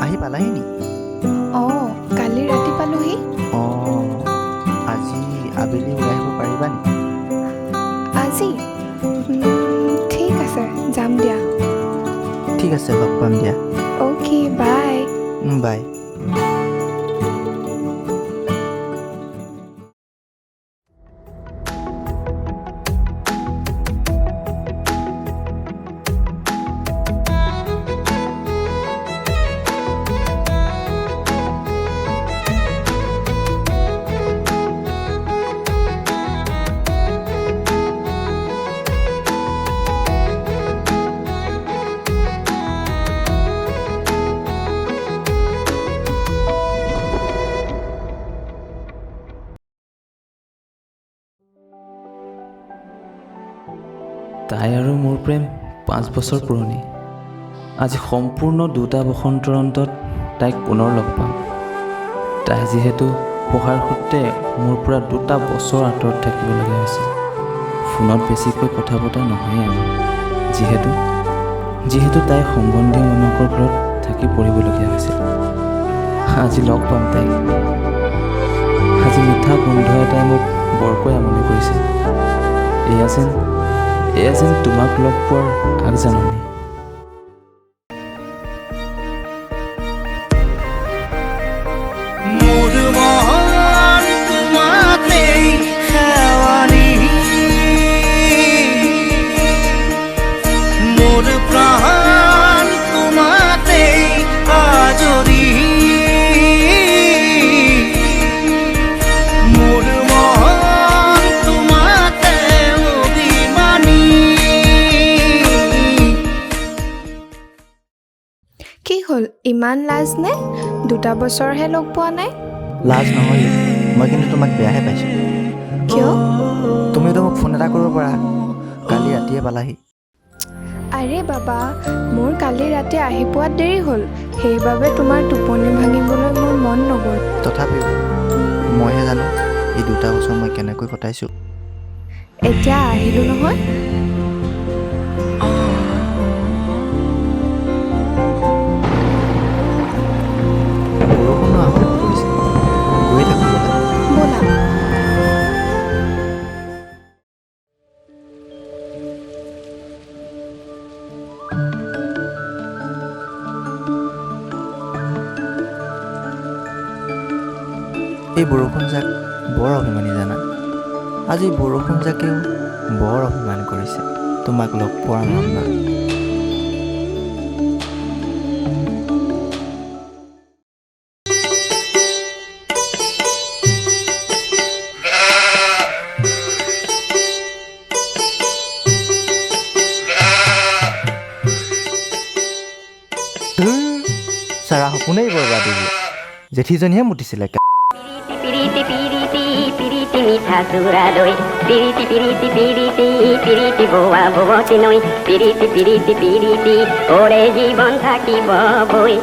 আহি পালাহি নি? অঁ কালি ৰাতি পালোহি। অঁ আজি আবেলি ওলাই আহিব পাৰিবা নি? আজি ঠিক আছে যাম দিয়া। ঠিক আছে লগ পাম দিয়া। Okay bye. বাই। তাই আৰু মোৰ প্ৰেম 5 বছৰ পুৰণি। আজি সম্পূৰ্ণ 2টা বসন্তৰ অন্তত তাইক পুনৰ লগ পাম। তাই যিহেতু পঢ়াৰ সূত্ৰে মোৰ পৰা 2টা বছৰ আঁতৰত থাকিবলগীয়া হৈছিল। ফোনত বেছিকৈ কথা পতা নহয়েই আমাৰ, যিহেতু তাই সম্বন্ধীয় মামাকৰ ঘৰত থাকি পঢ়িবলগীয়া হৈছিল। আজি লগ পাম তাইক। আজি মিঠা গোন্ধ এটাই মোক বৰকৈ আমনি কৰিছে। এয়া যেন তোমাক লগ পোৱাৰ আগজাননী। মোৰ মন তোমাতেই শেৱালি, মোৰ প্ৰাণ তোমাতেই আজৰি। মোৰ মন তোমাতে অভিমানী। কি হ'ল ইমান লাজ নে? 2টা বছৰহে লগ পোৱা নাই। লাজ নহয়, মই কিন্তু তোমাক বেয়াহে পাইছোঁ। কিয়? তুমিতো মোক ফোন এটা কৰিব পাৰা, কালি ৰাতিয়ে পালাহি। আৰে বাবা, মোৰ কালি ৰাতি আহি পোৱাত দেৰি হ'ল, সেইবাবে তোমাৰ টোপনি ভাঙিবলৈ মোৰ মন নগ'ল। তথাপিও মইহে জানো এই 2টা বছৰ মই কেনেকৈ কটাইছোঁ। এতিয়া আহিলোঁ নহয়। বৰষুণো আহোঁ পৰিছে, গৈ থাকোঁ ব'লা। ব'লা। এই বৰষুণজাক বৰ অভিমানী জানা। আজি বৰষুণজাকেও বৰ অভিমান কৰিছে তোমাক লগ পোৱাৰ মনত। চাৰা সপোনেই বৰবাদ দিলে, জেঠীজনীহে মুতিছিলে। পিৰিতি পিৰিতি পিৰিতি মিঠা চুৰা দৈ, পিৰিতি পিৰিতি পিৰিতি পিৰিতি বোৱা বোৱতী নৈ, পিৰিতি পিৰিতি পিৰিতি ওৰে জীৱন থাকিব বৈ।